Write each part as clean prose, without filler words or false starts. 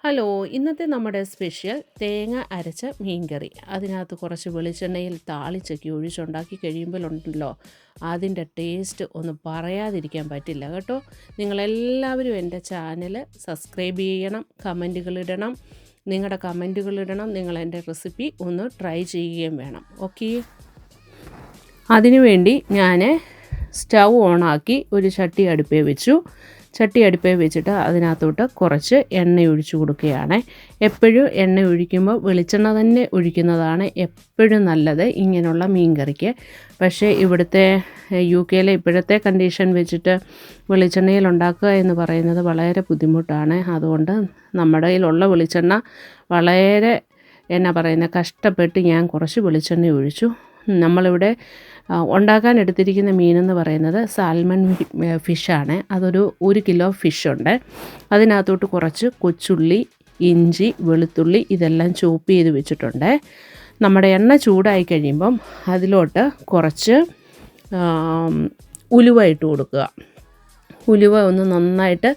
Hello, ഇന്നത്തെ നമ്മുടെ special തേങ്ങ അരച്ച മീൻകറി. അതിനകത്ത് കുറച്ച് വെളിച്ചെണ്ണയിൽ താളിച്ചൊക്കെ ഒഴിച്ചുണ്ടാക്കി കഴിയുമ്പോഴുണ്ടല്ലോ, അതിൻ്റെ ടേസ്റ്റ് ഒന്ന് പറയാതിരിക്കാൻ പറ്റില്ല കേട്ടോ. നിങ്ങളെല്ലാവരും എൻ്റെ ചാനൽ സബ്സ്ക്രൈബ് ചെയ്യണം, കമൻറ്റുകളിടണം. നിങ്ങളുടെ കമൻറ്റുകളിടണം, നിങ്ങളെൻ്റെ റെസിപ്പി ഒന്ന് ട്രൈ ചെയ്യുകയും വേണം. ഓക്കെ, അതിനുവേണ്ടി ഞാൻ സ്റ്റൗ ഓണാക്കി ഒരു ചട്ടി അടുപ്പേ വെച്ചു. ചട്ടി അടുപ്പേ വെച്ചിട്ട് അതിനകത്തോട്ട് കുറച്ച് എണ്ണ ഒഴിച്ചു കൊടുക്കുകയാണ്. എപ്പോഴും എണ്ണ ഒഴിക്കുമ്പോൾ വെളിച്ചെണ്ണ തന്നെ ഒഴിക്കുന്നതാണ് എപ്പോഴും നല്ലത് ഇങ്ങനെയുള്ള മീൻ കറിക്ക്. പക്ഷേ ഇവിടുത്തെ UK ഇപ്പോഴത്തെ കണ്ടീഷൻ വെച്ചിട്ട് വെളിച്ചെണ്ണയിൽ ഉണ്ടാക്കുക എന്ന് പറയുന്നത് വളരെ ബുദ്ധിമുട്ടാണ്. അതുകൊണ്ട് നമ്മുടെ കയ്യിലുള്ള വെളിച്ചെണ്ണ വളരെ കഷ്ടപ്പെട്ട് ഞാൻ കുറച്ച് വെളിച്ചെണ്ണ ഒഴിച്ചു. നമ്മളിവിടെ ഉണ്ടാക്കാൻ എടുത്തിരിക്കുന്ന മീനെന്ന് പറയുന്നത് സാൽമൺ ഫിഷാണ്. അതൊരു 1 കിലോ ഫിഷുണ്ട്. അതിനകത്തോട്ട് കുറച്ച് കൊച്ചുള്ളി, ഇഞ്ചി, വെളുത്തുള്ളി ഇതെല്ലാം ചോപ്പ് ചെയ്ത് വെച്ചിട്ടുണ്ട്. നമ്മുടെ എണ്ണ ചൂടായി കഴിയുമ്പം അതിലോട്ട് കുറച്ച് ഉലുവ ഇട്ട് കൊടുക്കുക. ഉലുവ ഒന്ന് നന്നായിട്ട്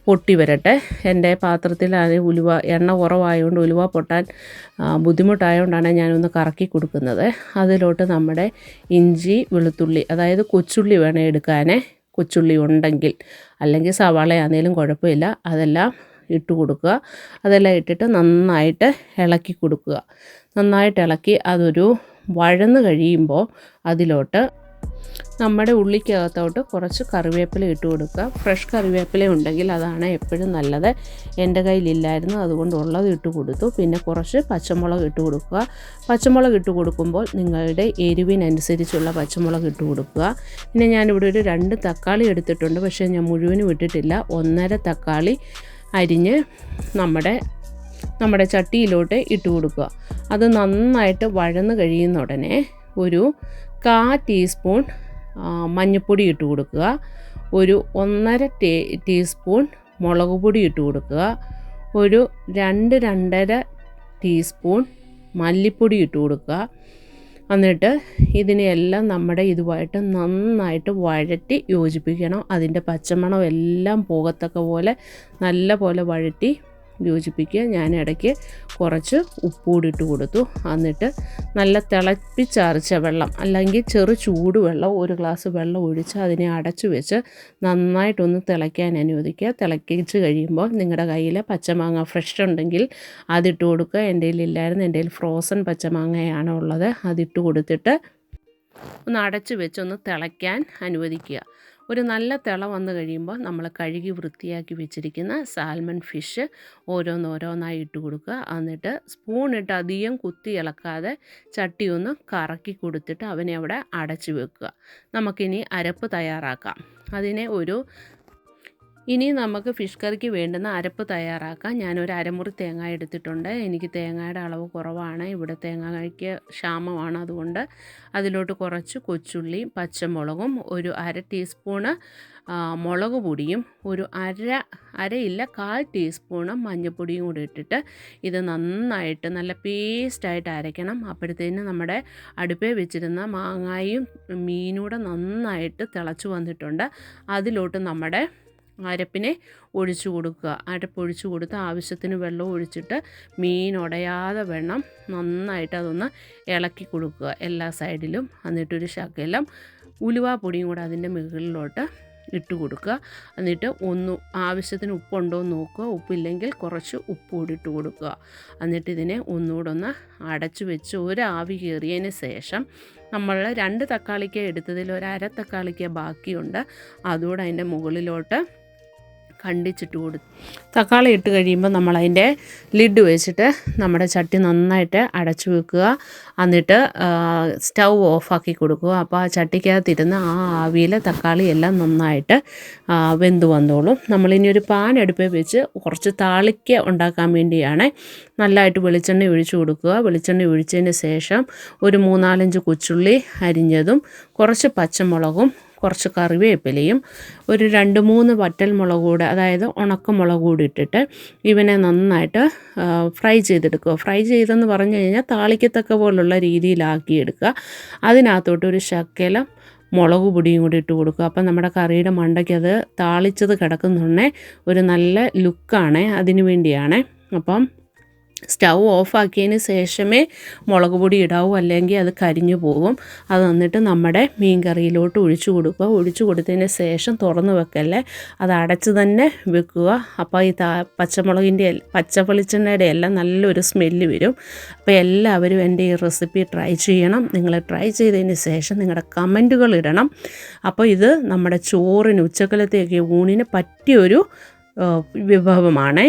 പൊട്ടി വരട്ടെ. എൻ്റെ പാത്രത്തിലാണ് ഉലുവ, എണ്ണ കുറവായതുകൊണ്ട് ഉലുവ പൊട്ടാൻ ബുദ്ധിമുട്ടായതുകൊണ്ടാണ് ഞാനൊന്ന് കറക്കി കൊടുക്കുന്നത്. അതിലോട്ട് നമ്മുടെ ഇഞ്ചി, വെളുത്തുള്ളി, അതായത് കൊച്ചുള്ളി വേണം എടുക്കാൻ, കൊച്ചുള്ളി ഉണ്ടെങ്കിൽ, അല്ലെങ്കിൽ സവാളയാണെങ്കിലും കുഴപ്പമില്ല, അതെല്ലാം ഇട്ട് കൊടുക്കുക. അതെല്ലാം ഇട്ടിട്ട് നന്നായിട്ട് ഇളക്കി കൊടുക്കുക. നന്നായിട്ട് ഇളക്കി അതൊരു വഴന്ന് കഴിയുമ്പോൾ അതിലോട്ട് നമ്മുടെ ഉള്ളിക്കകത്തോട്ട് കുറച്ച് കറിവേപ്പില ഇട്ട് കൊടുക്കുക. ഫ്രഷ് കറിവേപ്പില ഉണ്ടെങ്കിൽ അതാണ് എപ്പോഴും നല്ലത്. എൻ്റെ കയ്യിലില്ലായിരുന്നു, അതുകൊണ്ട് ഉള്ളത് ഇട്ട് കൊടുത്തു. പിന്നെ കുറച്ച് പച്ചമുളക് ഇട്ട് കൊടുക്കുക. പച്ചമുളക് ഇട്ട് കൊടുക്കുമ്പോൾ നിങ്ങളുടെ എരിവിനനുസരിച്ചുള്ള പച്ചമുളക് ഇട്ട് കൊടുക്കുക. പിന്നെ ഞാനിവിടെ ഒരു 2 തക്കാളി എടുത്തിട്ടുണ്ട്, പക്ഷേ ഞാൻ മുഴുവനും ഇട്ടിട്ടില്ല. 1.5 തക്കാളി അരിഞ്ഞ് നമ്മുടെ ചട്ടിയിലോട്ട് ഇട്ട് കൊടുക്കുക. അത് നന്നായിട്ട് വഴന്ന് കഴിയുന്ന ഉടനെ ഒരു 1/4 ടീസ്പൂൺ മഞ്ഞൾപ്പൊടി ഇട്ട് കൊടുക്കുക. ഒരു 1.5 ടീസ്പൂൺ മുളക് പൊടി ഇട്ട് കൊടുക്കുക. ഒരു 2-2.5 ടീസ്പൂൺ മല്ലിപ്പൊടി ഇട്ട് കൊടുക്കുക. എന്നിട്ട് ഇതിനെയെല്ലാം നമ്മുടെ ഇതുമായിട്ട് നന്നായിട്ട് വഴറ്റി യോജിപ്പിക്കണം. അതിൻ്റെ പച്ചമണം എല്ലാം പോകത്തക്ക പോലെ നല്ല പോലെ വഴറ്റി യോജിപ്പിക്കുക. ഞാൻ ഇടയ്ക്ക് കുറച്ച് ഉപ്പുകൂടി ഇട്ട് കൊടുത്തു. എന്നിട്ട് നല്ല തിളപ്പിച്ചാറിച്ച വെള്ളം, അല്ലെങ്കിൽ ചെറു ചൂടുവെള്ളം, 1 ഗ്ലാസ് വെള്ളം ഒഴിച്ച് അതിനെ അടച്ചു വെച്ച് നന്നായിട്ടൊന്ന് തിളയ്ക്കാൻ അനുവദിക്കുക. തിളക്കിച്ച് കഴിയുമ്പോൾ നിങ്ങളുടെ കയ്യിൽ പച്ചമാങ്ങ ഫ്രഷ് ഉണ്ടെങ്കിൽ അതിട്ട് കൊടുക്കുക. എൻ്റെ കയ്യിലില്ലായിരുന്നു, എൻ്റെ കയ്യിൽ ഫ്രോസൺ പച്ചമാങ്ങയാണ് ഉള്ളത്. അതിട്ട് കൊടുത്തിട്ട് ഒന്ന് അടച്ചു വെച്ചൊന്ന് തിളയ്ക്കാൻ അനുവദിക്കുക. ഒരു നല്ല തിള വന്നു കഴിയുമ്പോൾ നമ്മൾ കഴുകി വൃത്തിയാക്കി വെച്ചിരിക്കുന്ന സാൽമൺ ഫിഷ് ഓരോന്നോരോന്നായി ഇട്ട് കൊടുക്കുക. എന്നിട്ട് സ്പൂണിട്ട് അധികം കുത്തി ഇളക്കാതെ ചട്ടി ഒന്ന് കറക്കി കൊടുത്തിട്ട് അവനെ അവിടെ അടച്ചു വെക്കുക. നമുക്കിനി അരപ്പ് തയ്യാറാക്കാം. ഇനി നമുക്ക് ഫിഷ് കറിക്ക് വേണ്ടുന്ന അരപ്പ് തയ്യാറാക്കാം. ഞാനൊരു അരമുറി തേങ്ങ എടുത്തിട്ടുണ്ട്. എനിക്ക് തേങ്ങയുടെ അളവ് കുറവാണ്, ഇവിടെ തേങ്ങയ്ക്ക് ക്ഷാമമാണ്. അതുകൊണ്ട് അതിലോട്ട് കുറച്ച് കൊച്ചുള്ളിയും പച്ചമുളകും, ഒരു 1/2 ടീസ്പൂണ് മുളക് പൊടിയും, ഒരു 1/4 ടീസ്പൂണ് മഞ്ഞൾപ്പൊടിയും കൂടി ഇട്ടിട്ട് ഇത് നന്നായിട്ട് നല്ല പേസ്റ്റായിട്ട് അരയ്ക്കണം. അപ്പോഴത്തേന് നമ്മുടെ അടുപ്പേ വെച്ചിരുന്ന മാങ്ങായും മീനൂടെ നന്നായിട്ട് തിളച്ച് വന്നിട്ടുണ്ട്. അതിലോട്ട് നമ്മുടെ അരപ്പിനെ ഒഴിച്ചു കൊടുക്കുക. അരപ്പൊഴിച്ചു കൊടുത്ത് ആവശ്യത്തിന് വെള്ളം ഒഴിച്ചിട്ട് മീൻ ഉടയാതെ വേണം നന്നായിട്ട് അതൊന്ന് ഇളക്കി കൊടുക്കുക എല്ലാ സൈഡിലും. എന്നിട്ടൊരു ശകലം ഉലുവാപ്പൊടിയും കൂടെ അതിൻ്റെ മുകളിലോട്ട് ഇട്ട് കൊടുക്കുക. എന്നിട്ട് ആവശ്യത്തിന് ഉപ്പുണ്ടോ എന്ന് നോക്കുക. ഉപ്പില്ലെങ്കിൽ കുറച്ച് ഉപ്പ് കൂടി ഇട്ട് കൊടുക്കുക. എന്നിട്ട് ഇതിനെ ഒന്നുകൂടെ ഒന്ന് അടച്ചു വെച്ച് ഒരു ആവി കയറിയതിന് ശേഷം നമ്മൾ 2 തക്കാളിക്ക എടുത്തതിൽ ഒരു 1/2 തക്കാളിക്ക ബാക്കിയുണ്ട്, അതുകൂടെ അതിൻ്റെ മുകളിലോട്ട് കണ്ടിച്ചിട്ട് കൊടുത്തു. തക്കാളി ഇട്ട് കഴിയുമ്പോൾ നമ്മളതിൻ്റെ ലിഡ് വെച്ചിട്ട് നമ്മുടെ ചട്ടി നന്നായിട്ട് അടച്ചു വെക്കുക. എന്നിട്ട് സ്റ്റൗ ഓഫാക്കി കൊടുക്കുക. അപ്പോൾ ആ ചട്ടിക്കകത്തിരുന്ന് ആ ആവിയിൽ തക്കാളി എല്ലാം നന്നായിട്ട് വെന്ത് വന്നോളും. നമ്മളിനി ഒരു പാൻ അടുപ്പേ വെച്ച് കുറച്ച് താളിക്ക ഉണ്ടാക്കാൻ വേണ്ടിയാണ്. നല്ലതായിട്ട് വെളിച്ചെണ്ണ ഒഴിച്ചു കൊടുക്കുക. വെളിച്ചെണ്ണ ഒഴിച്ചതിന് ശേഷം ഒരു 3-4 കൊച്ചുള്ളി അരിഞ്ഞതും, കുറച്ച് പച്ചമുളകും, കുറച്ച് കറിവേപ്പിലയും, ഒരു 2-3 വറ്റൽമുളക് കൂടെ, അതായത് ഉണക്കമുളക് കൂടി ഇട്ടിട്ട് ഇവനെ നന്നായിട്ട് ഫ്രൈ ചെയ്തെടുക്കുക. ഫ്രൈ ചെയ്തെന്ന് പറഞ്ഞു കഴിഞ്ഞാൽ താളിക്കത്തക്ക പോലുള്ള രീതിയിലാക്കിയെടുക്കുക. അതിനകത്തോട്ട് ഒരു ശകലം മുളക് പൊടിയും കൂടി ഇട്ട് കൊടുക്കുക. അപ്പം നമ്മുടെ കറിയുടെ മണ്ടയ്ക്ക് അത് താളിച്ചത് കിടക്കുന്നുണ്ടേ ഒരു നല്ല ലുക്കാണ്, അതിനു വേണ്ടിയാണ്. അപ്പം സ്റ്റൗ ഓഫാക്കിയതിന് ശേഷമേ മുളക് പൊടി ഇടാവൂ, അല്ലെങ്കിൽ അത് കരിഞ്ഞു പോകും. അത് എന്നിട്ട് നമ്മുടെ മീൻ കറിയിലോട്ട് ഒഴിച്ചു കൊടുക്കുക. ഒഴിച്ചു കൊടുത്തതിന് ശേഷം തുറന്ന് വെക്കല്ലേ, അത് അടച്ച് തന്നെ വെക്കുക. അപ്പോൾ ഈ പച്ചമുളകിൻ്റെ പച്ച വെളിച്ചെണ്ണയുടെ എല്ലാം നല്ലൊരു സ്മെല്ല് വരും. അപ്പോൾ എല്ലാവരും എൻ്റെ ഈ റെസിപ്പി ട്രൈ ചെയ്യണം. നിങ്ങൾ ട്രൈ ചെയ്തതിന് ശേഷം നിങ്ങളുടെ കമൻറ്റുകൾ ഇടണം. അപ്പോൾ ഇത് നമ്മുടെ ചോറിന് ഉച്ചക്കലത്തേക്ക് ഊണിന് പറ്റിയൊരു വിഭവമാണേ.